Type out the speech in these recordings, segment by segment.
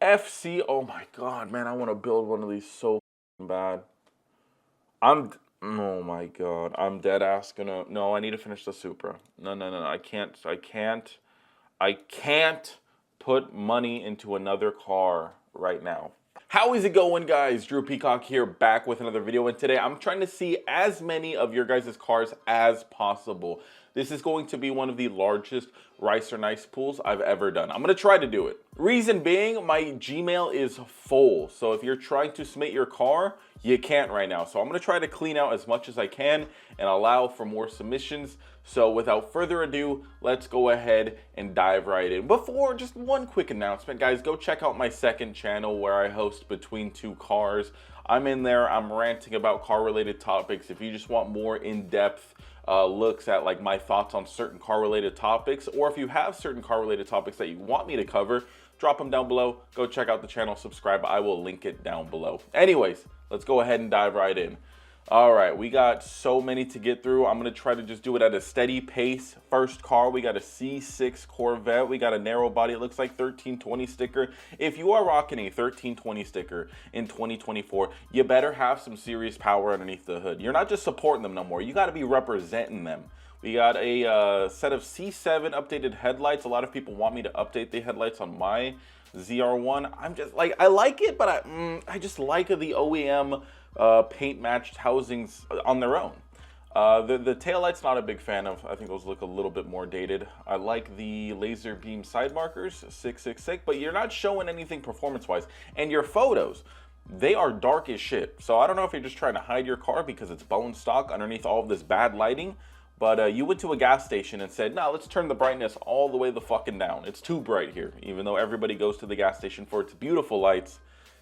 FC. Oh my God, man, I want to build one of these so bad. Oh my God, I'm dead ass gonna, no, I need to finish the Supra. No, I can't put money into another car right now. How is it going, guys? Drew Peacock here, back with another video, and today I'm trying to see as many of your guys' cars as possible. This is going to be one of the largest Rice or Nice pools I've ever done. I'm going to try to do it. Reason being, my Gmail is full, so if you're trying to submit your car, you can't right now. So I'm going to try to clean out as much as I can and allow for more submissions. So without further ado, let's go ahead and dive right in. Before, just one quick announcement, guys. Go check out my second channel where I host Between Two Cars. I'm in there. I'm ranting about car-related topics. If you just want more in-depth looks at like my thoughts on certain car-related topics, or if you have certain car-related topics that you want me to cover, drop them down below. Go check out the channel, subscribe. I will link it down below. Anyways, let's go ahead and dive right in. All right, we got so many to get through. I'm going to try to just do it at a steady pace. First car, we got a C6 Corvette. We got a narrow body. It looks like 1320 sticker. If you are rocking a 1320 sticker in 2024, you better have some serious power underneath the hood. You're not just supporting them no more. You got to be representing them. We got a set of C7 updated headlights. A lot of people want me to update the headlights on my ZR1. I'm just like, I like it, but I just like the OEM paint matched housings on their own. The taillight's not a big fan of. I think those look a little bit more dated. I like the laser beam side markers, 666, but you're not showing anything performance wise. And your photos, they are dark as shit. So I don't know if you're just trying to hide your car because it's bone stock underneath all of this bad lighting. But you went to a gas station and said, no, let's turn the brightness all the way the fucking down. It's too bright here. Even though everybody goes to the gas station for its beautiful lights,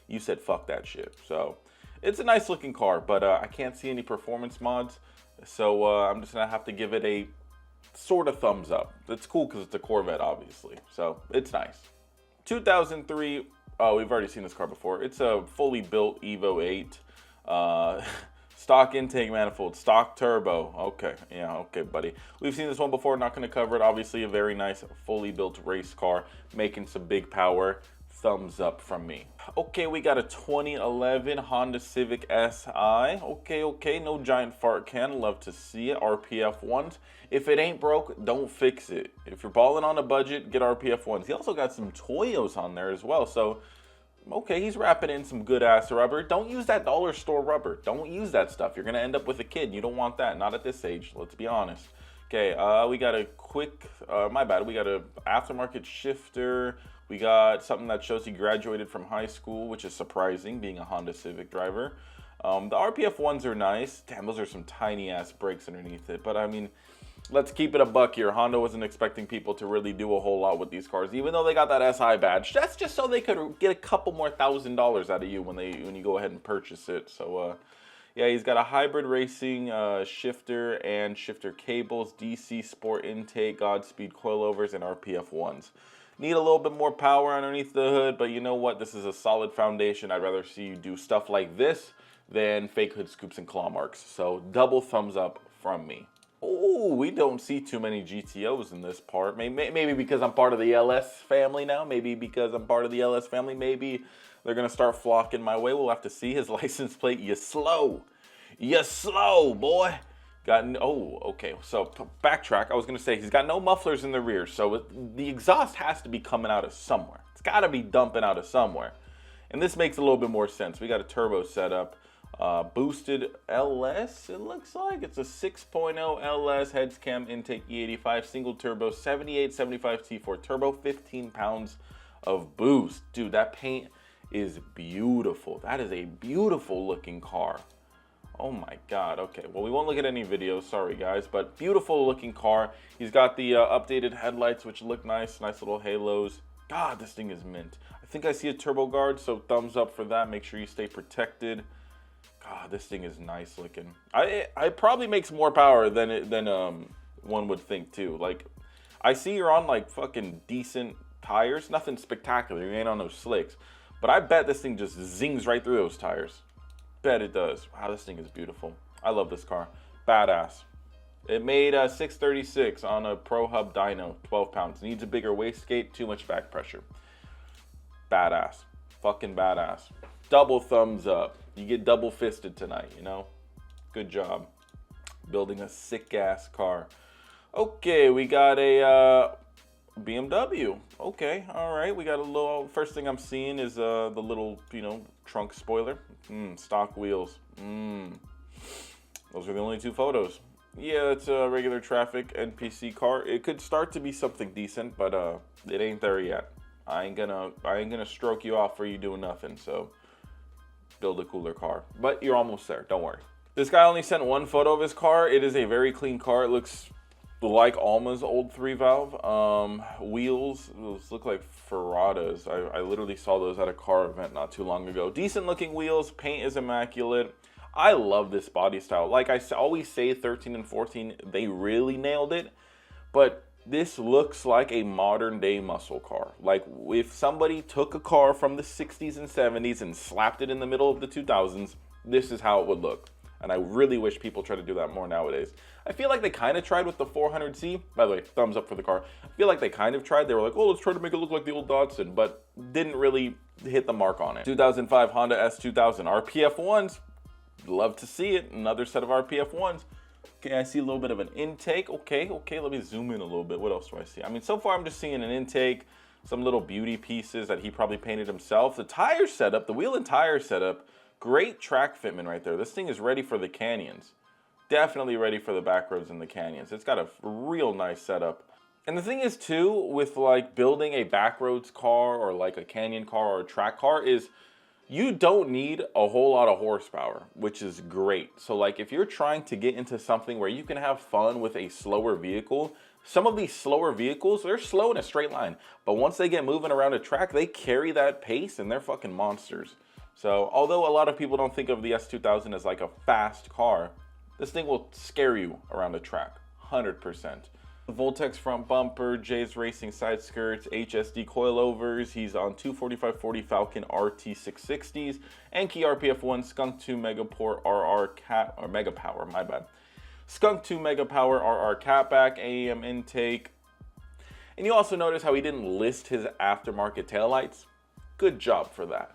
you said fuck that shit. So it's a nice looking car, but I can't see any performance mods. So I'm just going to have to give it a sort of thumbs up. It's cool because it's a Corvette, obviously. So it's nice. 2003, oh, we've already seen this car before. It's a fully built Evo 8. Stock intake manifold, stock turbo. Okay, yeah, okay, buddy. We've seen this one before, not going to cover it. Obviously, a very nice, fully built race car, making some big power. Thumbs up from me. Okay, we got a 2011 Honda Civic SI. Okay, no giant fart can. Love to see it. RPF ones. If it ain't broke, don't fix it. If you're balling on a budget, get RPF ones. He also got some Toyos on there as well, so okay, he's wrapping in some good ass rubber. Don't use that dollar store rubber. Don't use that stuff. You're gonna end up with a kid. You don't want that. Not at this age. Let's be honest. Okay, we got a quick, my bad. We got a aftermarket shifter. We got something that shows he graduated from high school, which is surprising, being a Honda Civic driver. The RPF ones are nice. Damn, those are some tiny ass brakes underneath it. But I mean, let's keep it a buck here. Honda wasn't expecting people to really do a whole lot with these cars, even though they got that SI badge. That's just so they could get a couple more $1,000s out of you when you go ahead and purchase it. So yeah, he's got a hybrid racing shifter and shifter cables, DC sport intake, Godspeed coilovers, and RPF ones. Need a little bit more power underneath the hood, but you know what? This is a solid foundation. I'd rather see you do stuff like this than fake hood scoops and claw marks. So double thumbs up from me. Oh, we don't see too many GTOs in this part. Maybe because I'm part of the LS family now. Maybe because I'm part of the LS family. Maybe they're going to start flocking my way. We'll have to see. His license plate, you slow. You slow, boy. Oh, okay. So backtrack. I was going to say he's got no mufflers in the rear. So the exhaust has to be coming out of somewhere. It's got to be dumping out of somewhere. And this makes a little bit more sense. We got a turbo setup. Boosted LS, it looks like. It's a 6.0 LS heads cam intake E85 single turbo 7875 T4 turbo, 15 pounds of boost. Dude, that paint is beautiful. That is a beautiful looking car. Oh my God. Okay, well, we won't look at any videos, sorry guys, but beautiful looking car. He's got the updated headlights, which look nice little halos. God, this thing is mint. I think I see a turbo guard, so thumbs up for that. Make sure you stay protected. God, this thing is nice looking. It probably makes more power than one would think too. Like, I see you're on like fucking decent tires, nothing spectacular. You ain't on those slicks, but I bet this thing just zings right through those tires. Bet it does. Wow, this thing is beautiful. I love this car. Badass. It made 636 on a Pro Hub dyno, 12 pounds. Needs a bigger wastegate, too much back pressure. Badass. Fucking badass. Double thumbs up. You get double fisted tonight, you know? Good job. Building a sick ass car. Okay, we got a BMW. Okay, all right. We got a little, first thing I'm seeing is the little, you know, trunk spoiler. Stock wheels. Those are the only two photos. Yeah, it's a regular traffic NPC car. It could start to be something decent, but it ain't there yet. I ain't gonna stroke you off for you doing nothing, so build a cooler car. But you're almost there, don't worry. This guy only sent one photo of his car. It is a very clean car. It looks like Alma's old 3-valve. Wheels, those look like Ferradas. I literally saw those at a car event not too long ago. Decent looking wheels, paint is immaculate. I love this body style. Like I always say, 13 and 14, they really nailed it. But this looks like a modern day muscle car. Like if somebody took a car from the 60s and 70s and slapped it in the middle of the 2000s, this is how it would look. And I really wish people try to do that more nowadays. I feel like they kind of tried with the 400Z. By the way, thumbs up for the car. I feel like they kind of tried. They were like, oh, let's try to make it look like the old Datsun, but didn't really hit the mark on it. 2005 Honda S2000 RPF ones. Love to see it. Another set of RPF ones. Okay, I see a little bit of an intake. Okay, let me zoom in a little bit. What else do I see? I mean, so far I'm just seeing an intake, some little beauty pieces that he probably painted himself. The tire setup, the wheel and tire setup, great track fitment right there. This thing is ready for the canyons. Definitely ready for the back roads and the canyons. It's got a real nice setup. And the thing is too, with like building a backroads car or like a canyon car or a track car is you don't need a whole lot of horsepower, which is great. So like if you're trying to get into something where you can have fun with a slower vehicle, some of these slower vehicles, they're slow in a straight line. But once they get moving around a track, they carry that pace and they're fucking monsters. So although a lot of people don't think of the S2000 as like a fast car, this thing will scare you around a track, 100%. Voltex front bumper, Jay's Racing side skirts, HSD coilovers. He's on 245/40 Falcon RT660s, Anki RPF1 Skunk 2 Megaport RR Cat or Megapower, my bad. Skunk 2 Megapower RR Catback, AEM intake. And you also notice how he didn't list his aftermarket taillights. Good job for that.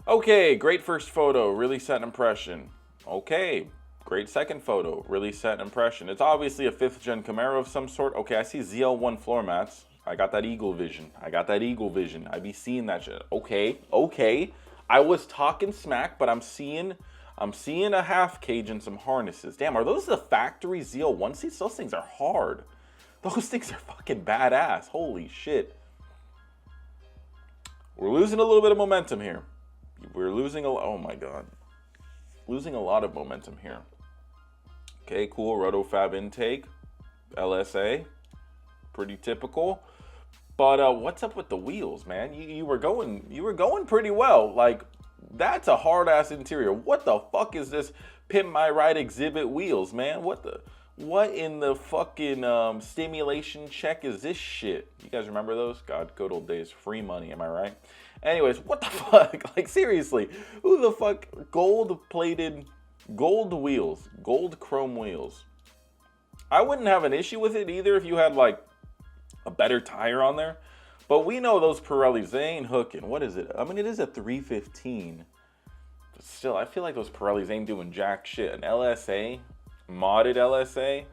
Okay, great first photo, really set an impression. Okay. Great second photo, really set an impression. It's obviously a 5th gen Camaro of some sort. Okay, I see ZL1 floor mats. I got that eagle vision. I be seeing that shit. Okay. I was talking smack, but I'm seeing a half cage and some harnesses. Damn, are those the factory ZL1 seats? Those things are hard. Those things are fucking badass. Holy shit. We're losing a little bit of momentum here. Oh my God. Losing a lot of momentum here. Okay, cool, Rotofab intake, LSA, pretty typical. But what's up with the wheels, man? You were going pretty well. Like that's a hard ass interior. What the fuck is this Pimp My Ride exhibit wheels, man? What in the fucking stimulation check is this shit? You guys remember those? God, good old days, free money, am I right? Anyways, what the fuck? Like seriously, who the fuck gold-plated gold wheels, gold chrome wheels? I wouldn't have an issue with it either if you had like a better tire on there. But we know those Pirellis, they ain't hooking. What is it? I mean, it is a 315. But still, I feel like those Pirellis ain't doing jack shit. An LSA, modded LSA,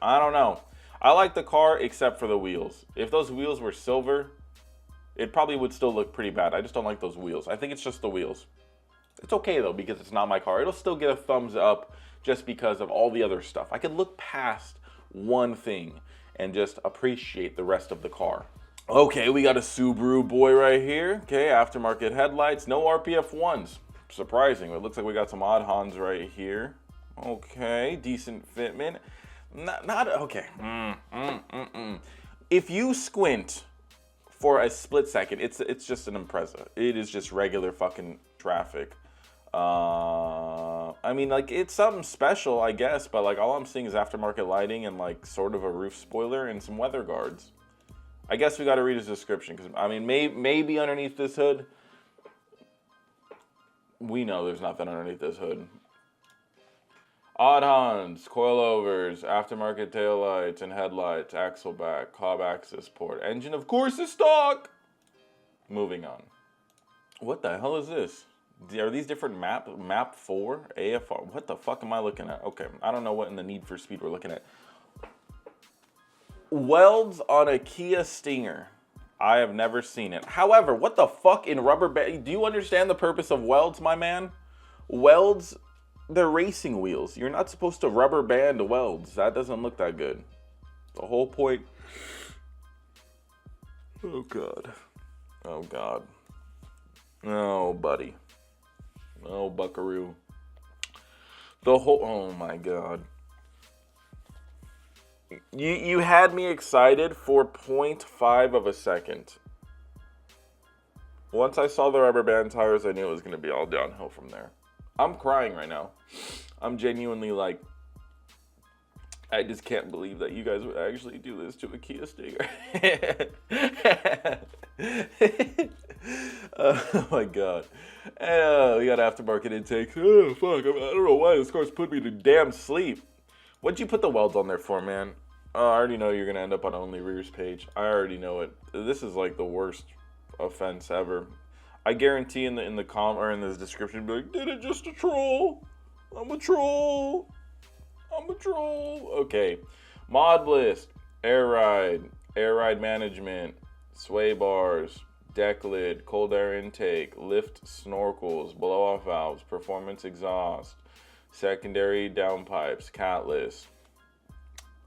I don't know. I like the car except for the wheels. If those wheels were silver, it probably would still look pretty bad. I just don't like those wheels. I think it's just the wheels. It's okay though, because it's not my car. It'll still get a thumbs up just because of all the other stuff. I could look past one thing and just appreciate the rest of the car. Okay, we got a Subaru boy right here. Okay, aftermarket headlights, no RPF ones. Surprising, it looks like we got some odd Hans right here. Okay, decent fitment. Not okay. If you squint for a split second, it's just an Impreza. It is just regular fucking traffic. I mean, like, it's something special, I guess, but like all I'm seeing is aftermarket lighting and like sort of a roof spoiler and some weather guards. I guess we got to read his description because I mean, maybe underneath this hood, we know there's nothing underneath this hood. Odd Hans, coilovers, aftermarket taillights and headlights, axle back, cob access port, engine of course is stock. Moving on. What the hell is this? Are these different map 4 AFR? What the fuck am I looking at? Okay, I don't know what in the Need for Speed we're looking at. Welds on a Kia Stinger. I have never seen it. However, what the fuck in rubber band? Do you understand the purpose of welds, my man? Welds, they're racing wheels. You're not supposed to rubber band welds. That doesn't look that good. The whole point. Oh God. Oh God. Oh buddy. Oh buckaroo. The whole. Oh my God. You had me excited for 0.5 of a second. Once I saw the rubber band tires, I knew it was going to be all downhill from there. I'm crying right now. I'm genuinely like, I just can't believe that you guys would actually do this to a Kia Stinger. Oh my God. We got aftermarket intakes. Oh fuck, I don't know why this car's put me to damn sleep. What'd you put the welds on there for, man? Oh, I already know you're gonna end up on Only Rears page. I already know it. This is like the worst offense ever. I guarantee in the comment or in the description, be like, did it just a troll? I'm a troll. I'm a troll. Okay, mod list, air ride management, sway bars, deck lid, cold air intake, lift snorkels, blow off valves, performance exhaust, secondary downpipes, cat list,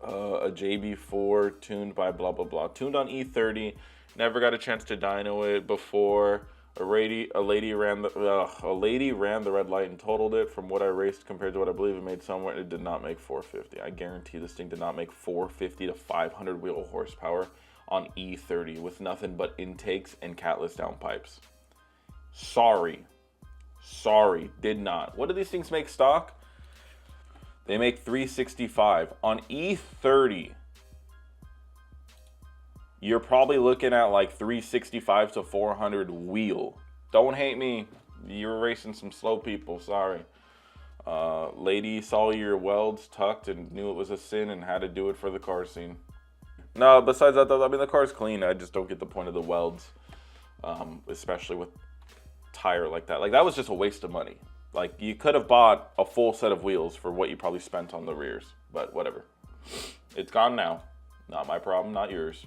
a JB4 tuned by blah blah blah, tuned on E30. Never got a chance to dyno it before. A lady ran the red light and totaled it. From what I raced compared to what I believe it made somewhere, it did not make 450. I guarantee this thing did not make 450 to 500 wheel horsepower on E30 with nothing but intakes and catless downpipes. Sorry, did not. What do these things make stock? They make 365 on E30. You're probably looking at like 365 to 400 wheel. Don't hate me. You're racing some slow people. Sorry. Lady saw your welds tucked and knew it was a sin and had to do it for the car scene. No, besides that, though, I mean, the car's clean. I just don't get the point of the welds, especially with tire like that. Like, that was just a waste of money. Like, you could have bought a full set of wheels for what you probably spent on the rears. But whatever. It's gone now. Not my problem, not yours.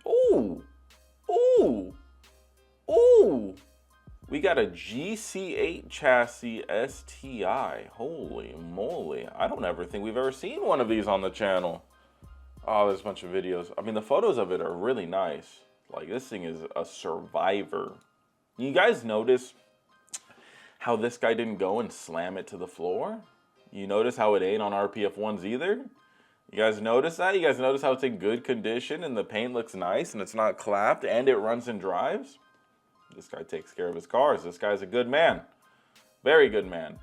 Ooh, ooh, ooh. We got a GC8 chassis STI. Holy moly. I don't ever think we've ever seen one of these on the channel. Oh, there's a bunch of videos. I mean, the photos of it are really nice. Like, this thing is a survivor. You guys notice how this guy didn't go and slam it to the floor? You notice how it ain't on RPF 1s either? You guys notice that? You guys notice how it's in good condition and the paint looks nice and it's not clapped and it runs and drives? This guy takes care of his cars. This guy's a good man. Very good man.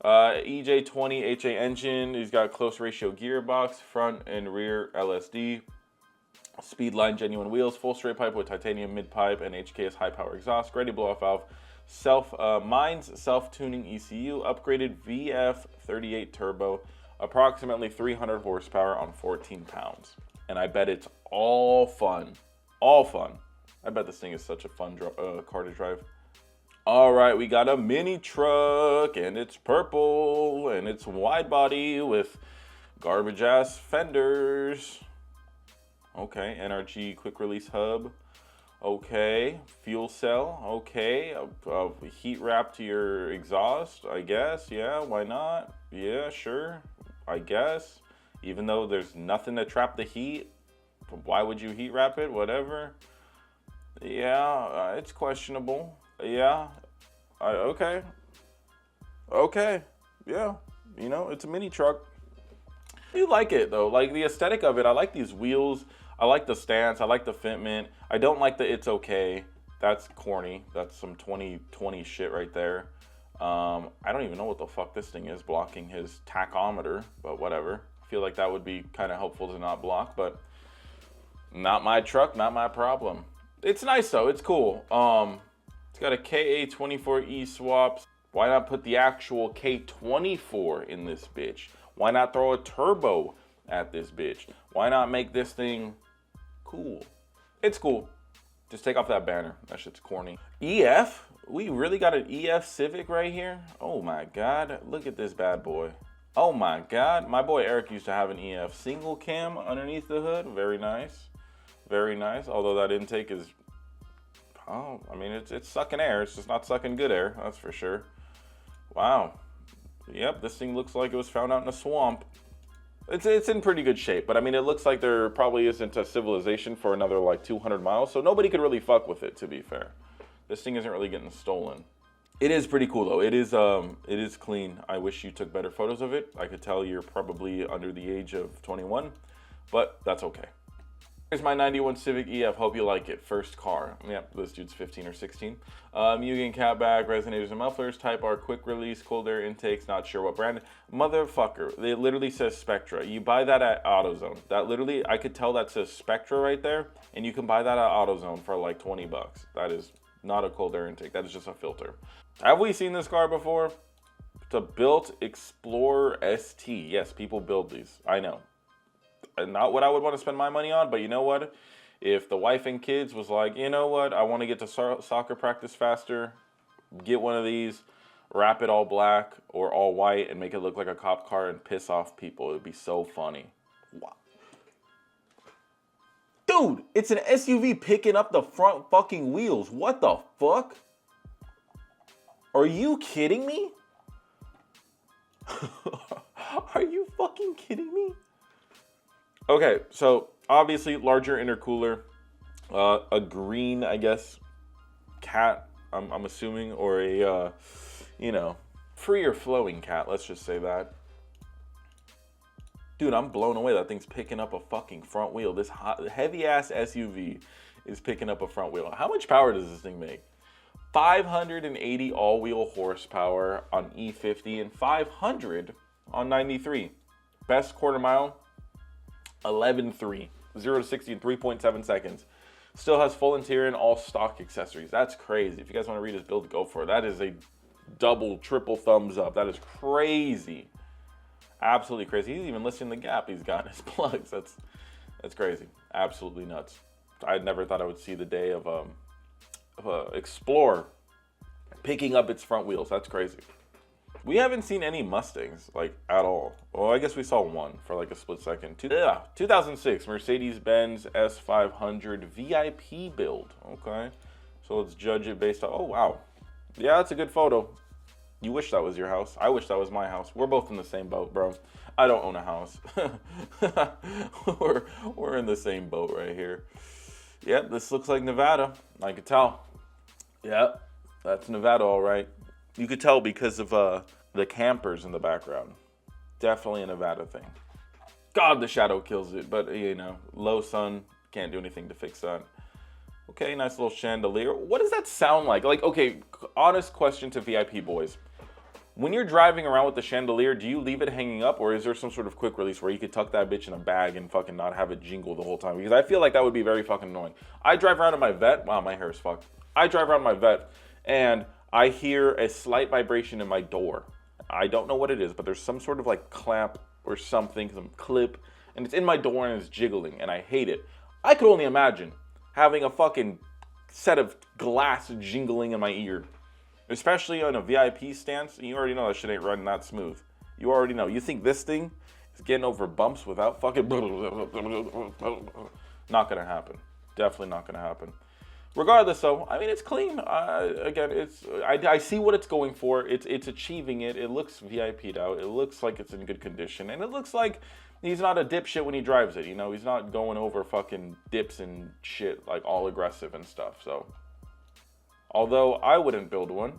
EJ20 HA engine. He's got close ratio gearbox, front and rear LSD. Speedline genuine wheels, full straight pipe with titanium mid pipe and HKS high power exhaust. Ready blow off valve. Mine's self-tuning ECU. Upgraded VF38 turbo. Approximately 300 horsepower on 14 pounds. And I bet it's all fun. All fun. I bet this thing is such a fun car to drive. All right, we got a mini truck, and it's purple, and it's wide body with garbage ass fenders. Okay, NRG quick release hub. Okay, fuel cell. Okay, heat wrap to your exhaust, I guess. Yeah, why not? Yeah, sure. I guess, even though there's nothing to trap the heat, why would you heat wrap it? Whatever. Yeah, it's questionable. Yeah, okay. Okay, yeah, you know, it's a mini truck. I do like it though, like the aesthetic of it. I like these wheels. I like the stance. I like the fitment. I don't like the it's okay. That's corny. That's some 2020 shit right there. I don't even know what the fuck this thing is blocking his tachometer, but whatever. I feel like that would be kind of helpful to not block, but not my truck, not my problem. It's nice though, it's cool. It's got a KA24E swaps. Why not put the actual K24 in this bitch? Why not throw a turbo at this bitch? Why not make this thing cool? It's cool. Just take off that banner. That shit's corny. EF? We really got an EF Civic right here? Oh my God. Look at this bad boy. Oh my God. My boy Eric used to have an EF single cam underneath the hood. Very nice. Very nice. Although that intake is, oh, I mean, it's sucking air. It's just not sucking good air. That's for sure. Wow. Yep, this thing looks like it was found out in a swamp. It's in pretty good shape, but I mean, it looks like there probably isn't a civilization for another like 200 miles, so nobody could really fuck with it, to be fair. This thing isn't really getting stolen. It is pretty cool though. It is clean. I wish you took better photos of it. I could tell you're probably under the age of 21, but that's okay. Here's my 91 Civic EF. Hope you like it. First car. Yep, this dude's 15 or 16. Mugen catback, resonators and mufflers. Type R, quick release, cold air intakes. Not sure what brand. Motherfucker. It literally says Spectra. You buy that at AutoZone. That literally, I could tell that says Spectra right there. And you can buy that at AutoZone for like 20 bucks. That is not a cold air intake. That is just a filter. Have we seen this car before? It's a built Explorer ST. Yes, people build these. I know. Not what I would want to spend my money on, but you know what? If the wife and kids was like, you know what? I want to get to soccer practice faster. Get one of these, wrap it all black or all white and make it look like a cop car and piss off people. It would be so funny. Wow. Dude, it's an SUV picking up the front fucking wheels. What the fuck? Are you kidding me? Are you fucking kidding me? Okay, so obviously larger intercooler, a green, I guess, cat, I'm assuming, or a, you know, freer flowing cat, let's just say that. Dude, I'm blown away. That thing's picking up a fucking front wheel. This heavy-ass SUV is picking up a front wheel. How much power does this thing make? 580 all-wheel horsepower on E50 and 500 on 93. Best quarter mile, 11.3. 0 to 60 in 3.7 seconds. Still has full interior and all stock accessories. That's crazy. If you guys want to read his build, go for it. That is a double, triple thumbs up. That is crazy. Absolutely crazy. He's even listing the gap he's got in his plugs. That's crazy. Absolutely nuts. I never thought I would see the day of a Explorer picking up its front wheels. That's crazy. We haven't seen any Mustangs, like, at all. Well, I guess we saw one for, like, a split second. 2006 Mercedes-Benz S500 VIP build. Okay. So let's judge it based on... Oh, wow. Yeah, that's a good photo. You wish that was your house. I wish that was my house. We're both in the same boat, bro. I don't own a house. we're in the same boat right here. Yep, this looks like Nevada. I could tell. Yep, that's Nevada, all right. You could tell because of the campers in the background. Definitely a Nevada thing. God, the shadow kills it, but you know, low sun, can't do anything to fix that. Okay, nice little chandelier. What does that sound like? Like, okay, honest question to VIP boys. When you're driving around with the chandelier, do you leave it hanging up, or is there some sort of quick release where you could tuck that bitch in a bag and fucking not have it jingle the whole time? Because I feel like that would be very fucking annoying. I drive around in my Vette. Wow, my hair is fucked. I drive around in my Vette, and I hear a slight vibration in my door. I don't know what it is, but there's some sort of like clamp or something, some clip, and it's in my door and it's jiggling, and I hate it. I could only imagine having a fucking set of glass jingling in my ear. Especially on a VIP stance, you already know that shit ain't running that smooth. You already know. You think this thing is getting over bumps without fucking... Not gonna happen. Definitely not gonna happen. Regardless, though, I mean, it's clean. Again, I see what it's going for. It's achieving it. It looks VIP'd out. It looks like it's in good condition. And it looks like he's not a dipshit when he drives it. You know, he's not going over fucking dips and shit, like all aggressive and stuff, so... Although I wouldn't build one,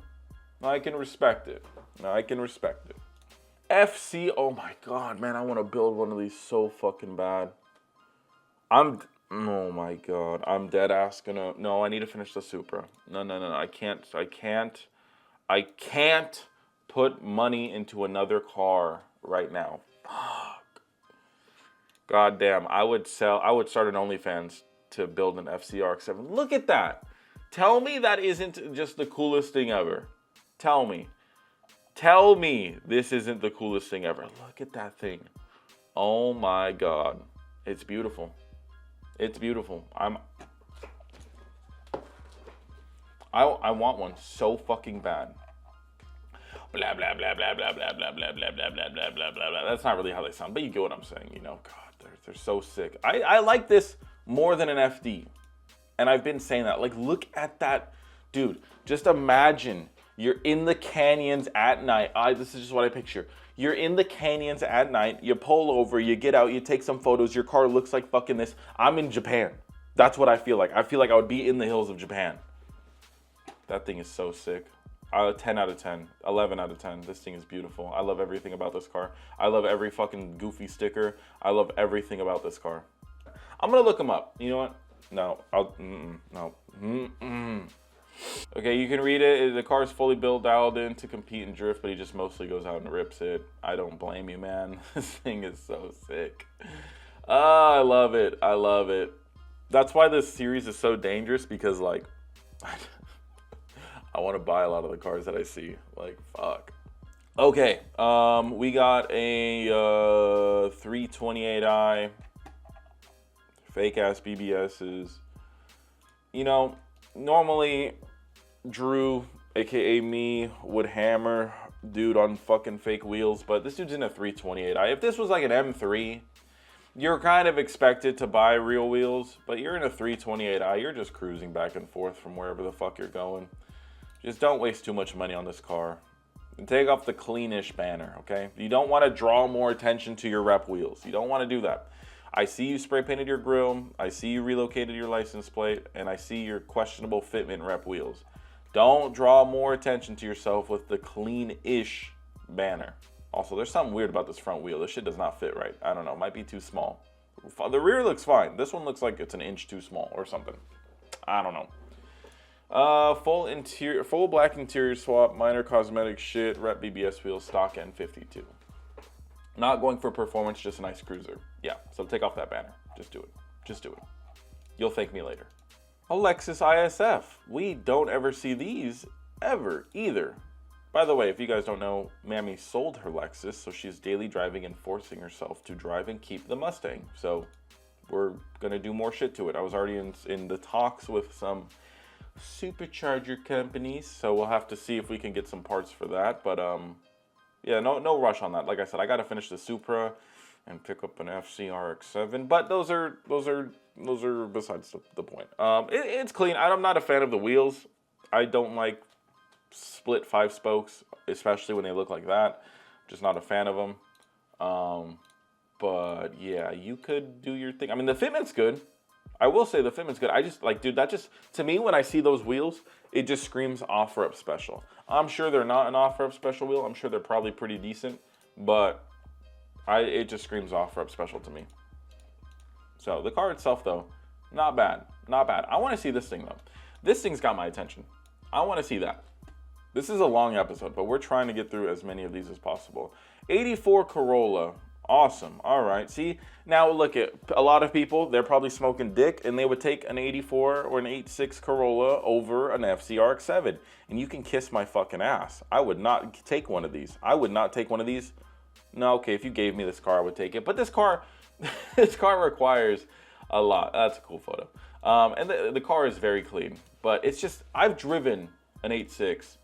I can respect it. I can respect it. FC, oh my god, man, I want to build one of these so fucking bad. Oh my god, I'm dead ass gonna, no, I need to finish the Supra. No, I can't put money into another car right now. Fuck. God damn, I would start an OnlyFans to build an FCRX7. Look at that. Tell me that isn't just the coolest thing ever. Tell me. Tell me this isn't the coolest thing ever. Look at that thing. Oh my god. It's beautiful. It's beautiful. I want one so fucking bad. Blah, blah, blah, blah, blah, blah, blah, blah, blah, blah, blah, blah, blah, blah, blah. That's not really how they sound, but you get what I'm saying, you know. God, they're so sick. I like this more than an FD. And I've been saying that. Like, look at that. Dude, just imagine you're in the canyons at night. This is just what I picture. You're in the canyons at night. You pull over, you get out, you take some photos. Your car looks like fucking this. I'm in Japan. That's what I feel like. I feel like I would be in the hills of Japan. That thing is so sick. 10 out of 10, 11 out of 10. This thing is beautiful. I love everything about this car. I love every fucking goofy sticker. I love everything about this car. I'm gonna look them up. You know what? No, no. Okay, you can read it. The car is fully built, dialed in to compete and drift, but he just mostly goes out and rips it. I don't blame you, man. This thing is so sick. I love it. I love it. That's why this series is so dangerous, because like I want to buy a lot of the cars that I see. Like, fuck. Okay, we got a 328i, fake ass BBSs. You know, normally Drew, aka me, would hammer dude on fucking fake wheels, but this dude's in a 328i. If this was like an M3, you're kind of expected to buy real wheels, but you're in a 328i. You're just cruising back and forth from wherever the fuck you're going. Just don't waste too much money on this car. And take off the cleanish banner, okay? You don't want to draw more attention to your rep wheels. You don't want to do that. I see you spray painted your grille. I see you relocated your license plate. And I see your questionable fitment rep wheels. Don't draw more attention to yourself with the clean-ish banner. Also, there's something weird about this front wheel. This shit does not fit right. I don't know. It might be too small. The rear looks fine. This one looks like it's an inch too small or something. I don't know. Full black interior swap, minor cosmetic shit, rep BBS wheels, stock N52. Not going for performance, just a nice cruiser. Yeah, so take off that banner. Just do it. Just do it. You'll thank me later. A Lexus ISF. We don't ever see these ever either. By the way, if you guys don't know, Mammy sold her Lexus, so she's daily driving and forcing herself to drive and keep the Mustang. So we're gonna do more shit to it. I was already in the talks with some supercharger companies, so we'll have to see if we can get some parts for that. But yeah, no rush on that. Like I said, I gotta finish the Supra and pick up an FCRX7. But those are besides the point. It's clean. I'm not a fan of the wheels. I don't like split 5 spokes, especially when they look like that. Just not a fan of them. But yeah, you could do your thing. I mean, the fitment's good. I will say the fitment's good. I just like, dude, that just, to me, when I see those wheels, it just screams offer-up special. I'm sure they're not an offer-up special wheel. I'm sure they're probably pretty decent, but it just screams offer-up special to me. So the car itself, though, not bad. Not bad. I want to see this thing, though. This thing's got my attention. I want to see that. This is a long episode, but we're trying to get through as many of these as possible. 84 Corolla. Awesome. All right. See, now look at a lot of people, they're probably smoking dick, and they would take an 84 or an 86 Corolla over an FCRX7. And you can kiss my fucking ass. I would not take one of these. I would not take one of these. No, okay, if you gave me this car, I would take it. But this car, this car requires a lot. That's a cool photo. And the car is very clean. But it's just, I've driven an 86,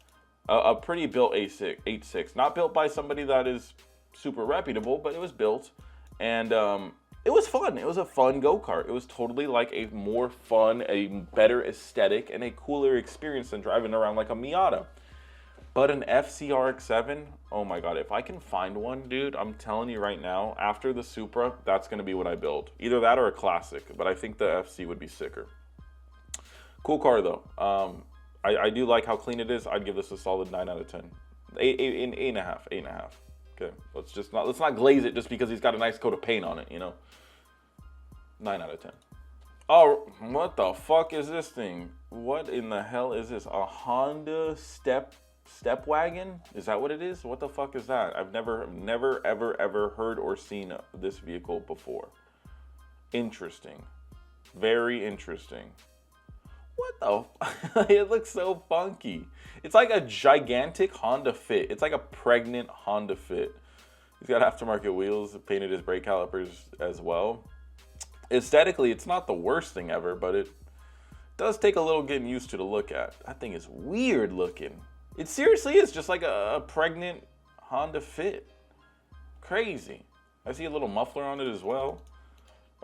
a pretty built 86. Not built by somebody that is super reputable, but it was built, and it was fun. It was a fun go-kart. It was totally like a more fun, a better aesthetic, and a cooler experience than driving around like a Miata. But an FCRX7, oh my god, if I can find one, dude, I'm telling you right now, after the Supra, that's going to be what I build. Either that or a classic, but I think the FC would be sicker. Cool car, though. I do like how clean it is. I'd give this a solid 9 out of 10. 8.5. Okay, let's not glaze it just because he's got a nice coat of paint on it, you know. 9 out of 10. Oh, what the fuck is this thing? What in the hell is this? A Honda Stepwagon? Is that what it is? What the fuck is that? I've never ever heard or seen this vehicle before. Interesting. Very interesting. What the? It looks so funky. It's like a gigantic Honda Fit. It's like a pregnant Honda Fit. He's got aftermarket wheels, painted his brake calipers as well. Aesthetically, it's not the worst thing ever, but Does take a little getting used to look at. That thing is weird looking. It seriously is just like a pregnant Honda Fit. Crazy. I see a little muffler on it as well.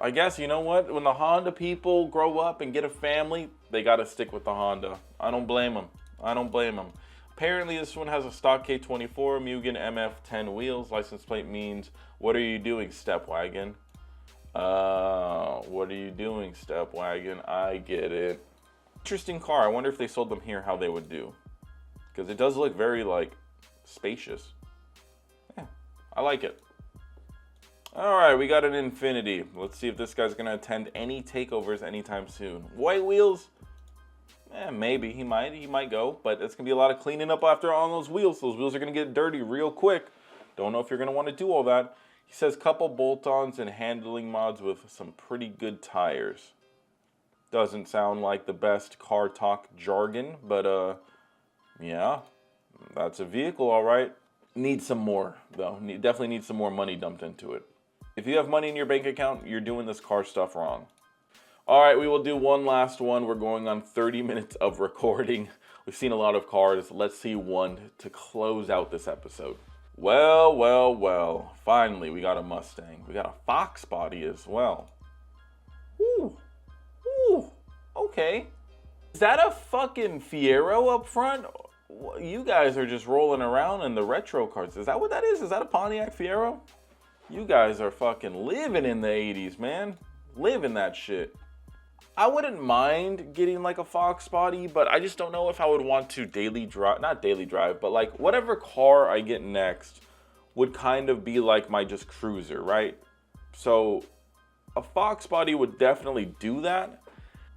I guess, you know what? When the Honda people grow up and get a family, they got to stick with the Honda. I don't blame them. I don't blame them. Apparently, this one has a stock K24 Mugen MF10 wheels. License plate means, what are you doing, Stepwagon? What are you doing, Stepwagon? I get it. Interesting car. I wonder if they sold them here, how they would do. Because it does look very, like, spacious. Yeah, I like it. Alright, we got an Infiniti. Let's see if this guy's going to attend any takeovers anytime soon. White wheels? Maybe. He might go. But it's going to be a lot of cleaning up after on those wheels. Those wheels are going to get dirty real quick. Don't know if you're going to want to do all that. He says couple bolt-ons and handling mods with some pretty good tires. Doesn't sound like the best car talk jargon, but yeah, that's a vehicle, all right. Needs some more, though. Definitely needs some more money dumped into it. If you have money in your bank account, you're doing this car stuff wrong. All right, we will do one last one. We're going on 30 minutes of recording. We've seen a lot of cars. Let's see one to close out this episode. Well, well, well. Finally, we got a Mustang. We got a Fox body as well. Ooh. Ooh. Okay. Is that a fucking Fiero up front? You guys are just rolling around in the retro cars. Is that what that is? Is that a Pontiac Fiero? You guys are fucking living in the 80s, man. Living that shit. I wouldn't mind getting like a Fox body, but I just don't know if I would want to daily drive, not daily drive, but like whatever car I get next would kind of be like my just cruiser, right? So a Fox body would definitely do that.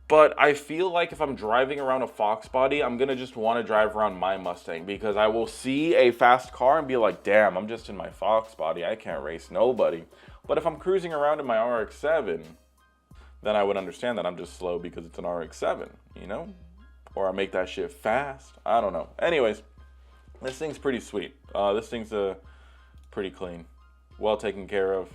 But I feel like if I'm driving around a Fox body, I'm going to just want to drive around my Mustang because I will see a fast car and be like, damn, I'm just in my Fox body. I can't race nobody. But if I'm cruising around in my RX-7, then I would understand that I'm just slow because it's an RX-7, you know? Or I make that shit fast. I don't know. Anyways, this thing's pretty sweet. This thing's pretty clean. Well taken care of.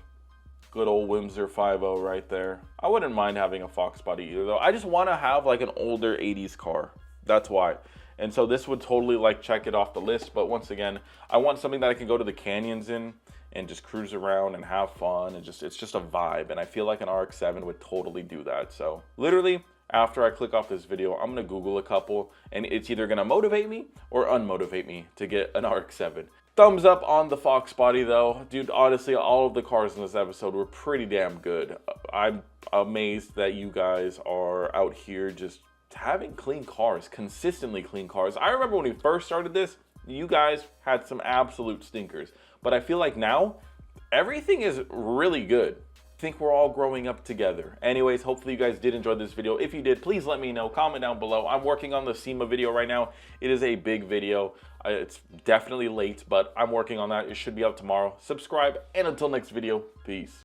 Good old Wimser 5.0 right there. I wouldn't mind having a Fox body either, though. I just want to have like an older 80s car. That's why. And so this would totally like check it off the list. But once again, I want something that I can go to the canyons in and just cruise around and have fun. And just it's just a vibe. And I feel like an RX-7 would totally do that. So literally, after I click off this video, I'm going to Google a couple. And it's either going to motivate me or unmotivate me to get an RX-7. Thumbs up on the Fox body though. Dude, honestly, all of the cars in this episode were pretty damn good. I'm amazed that you guys are out here just having clean cars, consistently clean cars. I remember when we first started this, you guys had some absolute stinkers. But I feel like now, everything is really good. I think we're all growing up together. Anyways, hopefully you guys did enjoy this video. If you did, please let me know. Comment down below. I'm working on the SEMA video right now. It is a big video. It's definitely late, but I'm working on that. It should be out tomorrow. Subscribe, and until next video, peace.